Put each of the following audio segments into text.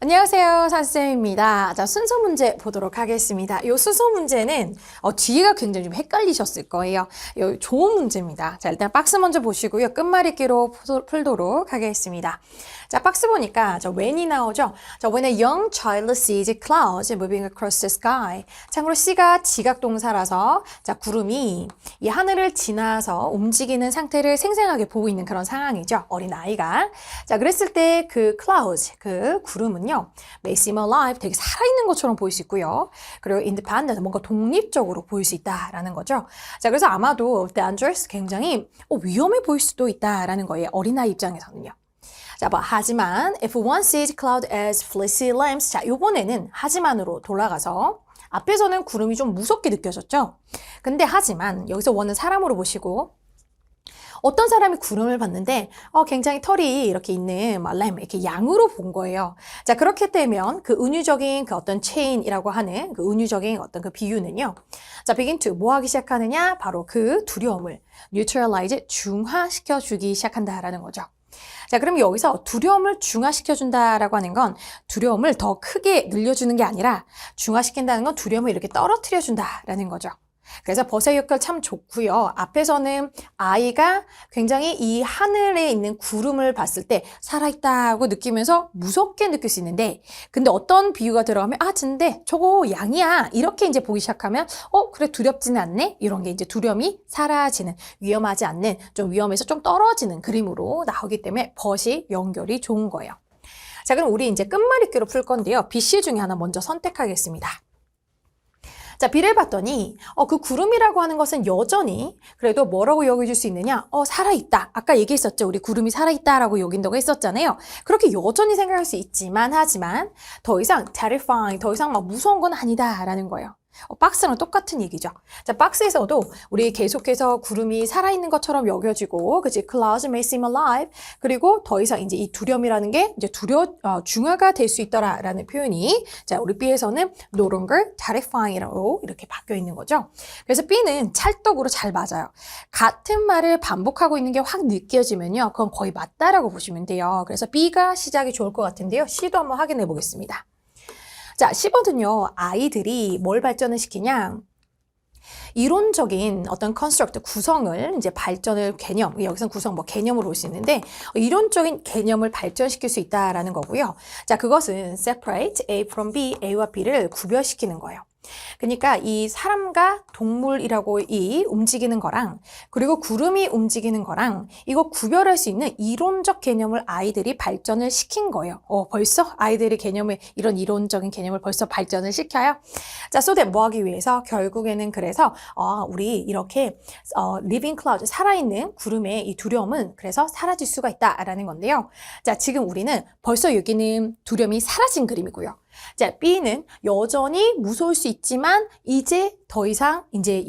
안녕하세요, 선생님입니다. 자, 순서 문제 보도록 하겠습니다. 이 순서 문제는 뒤가 굉장히 좀 헷갈리셨을 거예요. 좋은 문제입니다. 자, 일단 박스 먼저 보시고요. 끝말잇기로 풀도록 하겠습니다. 자, 박스 보니까 when이 나오죠. 자, when a young child sees clouds moving across the sky. 참고로 C가 지각동사라서 자, 구름이 이 하늘을 지나서 움직이는 상태를 생생하게 보고 있는 그런 상황이죠. 어린 아이가. 자, 그랬을 때 그 clouds, 그 구름은요. may seem alive, 되게 살아있는 것처럼 보일 수 있고요. 그리고 independent, 뭔가 독립적으로 보일 수 있다라는 거죠. 자, 그래서 아마도 dangerous, 굉장히 위험해 보일 수도 있다라는 거예요. 어린아이 입장에서는요. 자, 하지만 if one sees cloud as fleecy lambs, 자, 요번에는 하지만으로 돌아가서 앞에서는 구름이 좀 무섭게 느껴졌죠. 근데 하지만 여기서 원은 사람으로 보시고 어떤 사람이 구름을 봤는데 굉장히 털이 이렇게 있는 램, 이렇게 양으로 본 거예요. 자, 그렇게 되면 그 은유적인 그 어떤 체인이라고 하는 그 은유적인 어떤 그 비유는요. 자, begin to 뭐 하기 시작하느냐? 바로 그 두려움을 neutralize, 중화시켜 주기 시작한다라는 거죠. 자, 그럼 여기서 두려움을 중화시켜준다라고 하는 건 두려움을 더 크게 늘려주는 게 아니라 중화시킨다는 건 두려움을 이렇게 떨어뜨려준다라는 거죠. 그래서 버섯 역할 참 좋고요. 앞에서는 아이가 굉장히 이 하늘에 있는 구름을 봤을 때 살아있다고 느끼면서 무섭게 느낄 수 있는데 근데 어떤 비유가 들어가면 근데 저거 양이야 이렇게 이제 보기 시작하면 그래 두렵지는 않네 이런 게 이제 두려움이 사라지는 위험하지 않는 좀 위험에서 좀 떨어지는 그림으로 나오기 때문에 벗이 연결이 좋은 거예요. 자, 그럼 우리 이제 끝말잇기로 풀 건데요. B, C 중에 하나 먼저 선택하겠습니다. 자, B를 봤더니 그 구름이라고 하는 것은 여전히 그래도 뭐라고 여겨질 수 있느냐? 살아있다. 아까 얘기했었죠. 우리 구름이 살아있다라고 여긴다고 했었잖아요. 그렇게 여전히 생각할 수 있지만 하지만 더 이상 terrifying, 더 이상 막 무서운 건 아니다라는 거예요. 박스랑 똑같은 얘기죠. 자, 박스에서도 우리 계속해서 구름이 살아있는 것처럼 여겨지고, 그치? Clouds may seem alive. 그리고 더 이상 이제 이 두려움이라는 게 이제 중화가 될 수 있더라라는 표현이, 자, 우리 B에서는 no longer terrifying이라고 이렇게 바뀌어 있는 거죠. 그래서 B는 찰떡으로 잘 맞아요. 같은 말을 반복하고 있는 게 확 느껴지면요. 그건 거의 맞다라고 보시면 돼요. 그래서 B가 시작이 좋을 것 같은데요. C도 한번 확인해 보겠습니다. 자, 10번은요, 아이들이 뭘 발전을 시키냐? 이론적인 어떤 컨스트럭트 구성을 이제 발전을 개념, 여기서는 구성 개념으로 볼 수 있는데 이론적인 개념을 발전시킬 수 있다라는 거고요. 자, 그것은 separate A from B, A와 B를 구별시키는 거예요. 그러니까 이 사람과 동물이라고 이 움직이는 거랑 그리고 구름이 움직이는 거랑 이거 구별할 수 있는 이론적 개념을 아이들이 발전을 시킨 거예요. 벌써 아이들의 개념을 이런 이론적인 개념을 벌써 발전을 시켜요. 자, so that 뭐 하기 위해서 결국에는 그래서 우리 이렇게 living cloud 살아있는 구름의 이 두려움은 그래서 사라질 수가 있다라는 건데요. 자, 지금 우리는 벌써 여기는 두려움이 사라진 그림이고요. 자, B는 여전히 무서울 수 있지만 이제 더 이상 이제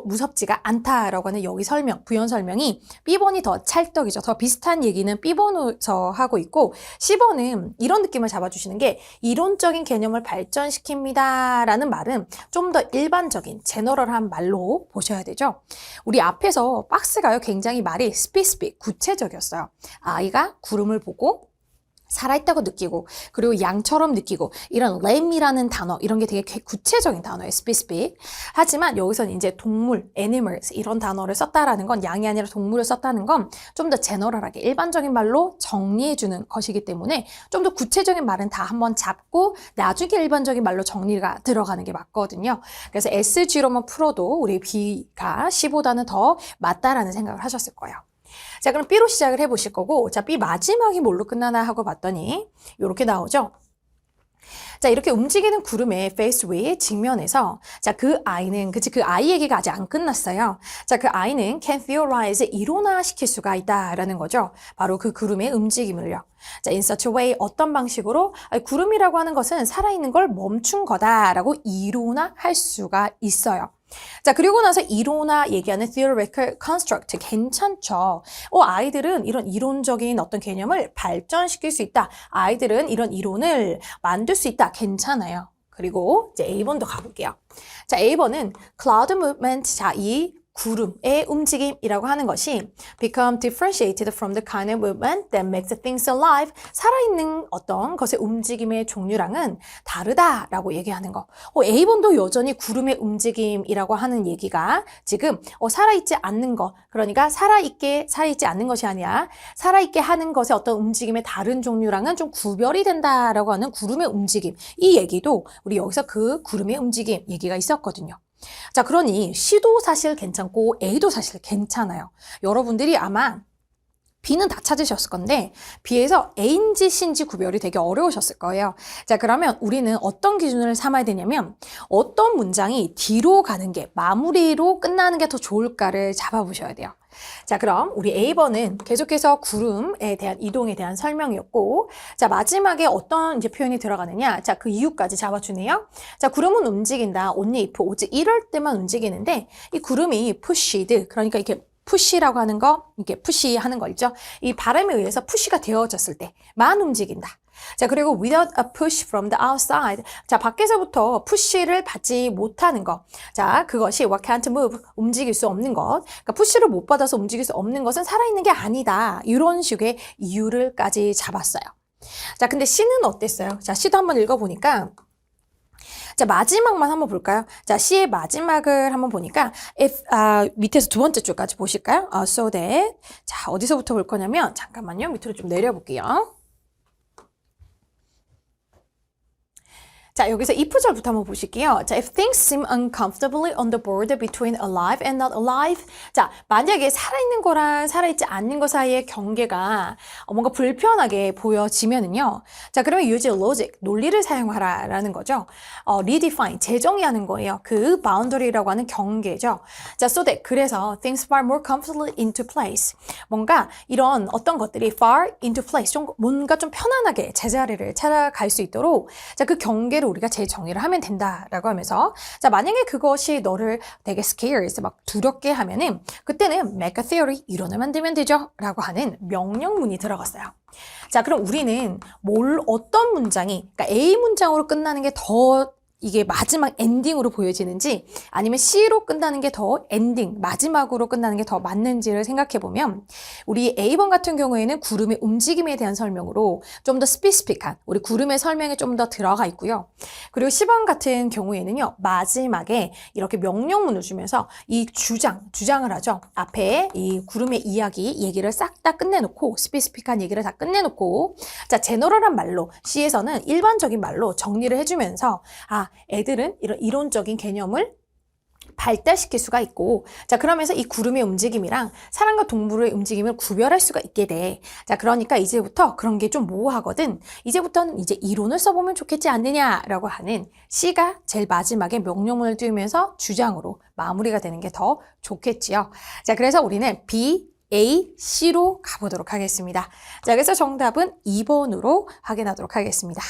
무섭지가 않다라고 하는 여기 부연 설명이 B번이 더 찰떡이죠. 더 비슷한 얘기는 B번에서 하고 있고 C번은 이런 느낌을 잡아주시는 게 이론적인 개념을 발전시킵니다 라는 말은 좀 더 일반적인 제너럴한 말로 보셔야 되죠. 우리 앞에서 박스가요 굉장히 말이 specific, 구체적이었어요. 아이가 구름을 보고 살아있다고 느끼고 그리고 양처럼 느끼고 이런 lamb이라는 단어 이런 게 되게 구체적인 단어예요. specific. 하지만 여기서는 이제 동물, animals 이런 단어를 썼다라는 건 양이 아니라 동물을 썼다는 건 좀 더 제너럴하게 일반적인 말로 정리해주는 것이기 때문에 좀 더 구체적인 말은 다 한번 잡고 나중에 일반적인 말로 정리가 들어가는 게 맞거든요. 그래서 SG로만 풀어도 우리 B가 C보다는 더 맞다라는 생각을 하셨을 거예요. 자, 그럼 B로 시작을 해보실 거고, 자, B 마지막이 뭘로 끝나나 하고 봤더니, 이렇게 나오죠? 자, 이렇게 움직이는 구름의 face 위에 직면에서, 자, 그 아이는, 그 아이 얘기가 아직 안 끝났어요. 자, 그 아이는 can theorize, 이론화시킬 수가 있다라는 거죠. 바로 그 구름의 움직임을요. 자, in such a way, 어떤 방식으로, 구름이라고 하는 것은 살아있는 걸 멈춘 거다라고 이론화할 수가 있어요. 자, 그리고 나서 이론화 얘기하는 theoretical construct 괜찮죠. 아이들은 이런 이론적인 어떤 개념을 발전시킬 수 있다. 아이들은 이런 이론을 만들 수 있다. 괜찮아요. 그리고 이제 A번도 가볼게요. 자, A번은 cloud movement. 자, 이 구름의 움직임이라고 하는 것이 become differentiated from the kind of movement that makes things alive. 살아있는 어떤 것의 움직임의 종류랑은 다르다라고 얘기하는 거. A번도 여전히 구름의 움직임이라고 하는 얘기가 지금 살아있지 않는 것, 그러니까 살아있지 않는 것이 아니라 살아있게 하는 것의 어떤 움직임의 다른 종류랑은 좀 구별이 된다라고 하는 구름의 움직임. 이 얘기도 우리 여기서 그 구름의 움직임 얘기가 있었거든요. 자, 그러니 C도 사실 괜찮고 A도 사실 괜찮아요. 여러분들이 아마 B는 다 찾으셨을 건데 B에서 A인지 C인지 구별이 되게 어려우셨을 거예요. 자, 그러면 우리는 어떤 기준을 삼아야 되냐면 어떤 문장이 D로 가는 게 마무리로 끝나는 게 더 좋을까를 잡아보셔야 돼요. 자, 그럼 우리 A번은 계속해서 구름에 대한 이동에 대한 설명이었고, 자, 마지막에 어떤 이제 표현이 들어가느냐? 자, 그 이유까지 잡아주네요. 자, 구름은 움직인다. only if, 오직 이럴 때만 움직이는데, 이 구름이 pushed, 그러니까 이렇게 push라고 하는 거, 이렇게 push 하는 거 있죠? 이 바람에 의해서 push가 되어졌을 때만 움직인다. 자, 그리고 without a push from the outside. 자, 밖에서부터 push를 받지 못하는 것. 자, 그것이 what can't move, 움직일 수 없는 것. 그러니까 push를 못 받아서 움직일 수 없는 것은 살아있는 게 아니다. 이런 식의 이유를까지 잡았어요. 자, 근데 C는 어땠어요? 자, C도 한번 읽어보니까 자, 마지막만 한번 볼까요? 자, C의 마지막을 한번 보니까 if, 밑에서 두 번째 줄까지 보실까요? So that. 자, 어디서부터 볼 거냐면 잠깐만요. 밑으로 좀 내려볼게요. 자, 여기서 if절부터 한번 보실게요. 자, if things seem uncomfortably on the border between alive and not alive. 자, 만약에 살아있는 거랑 살아있지 않는 거 사이의 경계가 뭔가 불편하게 보여지면은요. 자, 그러면 use logic, 논리를 사용하라 라는 거죠. redefine, 재정의하는 거예요. 그 boundary라고 하는 경계죠. 자, so that, 그래서 things fall more comfortably into place. 뭔가 이런 어떤 것들이 fall into place, 뭔가 좀 편안하게 제자리를 찾아갈 수 있도록 자, 그 경계를 우리가 재정의를 하면 된다라고 하면서 자, 만약에 그것이 너를 되게 scared, 막 두렵게 하면은 그때는 make a theory, 이론을 만들면 되죠 라고 하는 명령문이 들어갔어요. 자, 그럼 우리는 어떤 문장이, 그러니까 A 문장으로 끝나는 게 더 이게 마지막 엔딩으로 보여지는지 아니면 C로 끝나는 게 더 엔딩, 마지막으로 끝나는 게 더 맞는지를 생각해보면 우리 A번 같은 경우에는 구름의 움직임에 대한 설명으로 좀 더 스페시픽한 우리 구름의 설명이 좀 더 들어가 있고요. 그리고 C번 같은 경우에는요. 마지막에 이렇게 명령문을 주면서 이 주장을 하죠. 앞에 이 구름의 이야기 얘기를 싹 다 끝내놓고 스페시픽한 얘기를 다 끝내놓고 자, 제너럴한 말로 C에서는 일반적인 말로 정리를 해주면서 애들은 이런 이론적인 개념을 발달시킬 수가 있고 자, 그러면서 이 구름의 움직임이랑 사람과 동물의 움직임을 구별할 수가 있게 돼. 자, 그러니까 이제부터 그런 게 좀 모호하거든. 이제부터는 이제 이론을 써보면 좋겠지 않느냐라고 하는 C가 제일 마지막에 명령문을 띄우면서 주장으로 마무리가 되는 게 더 좋겠지요. 자, 그래서 우리는 B, A, C로 가보도록 하겠습니다. 자, 그래서 정답은 2번으로 확인하도록 하겠습니다.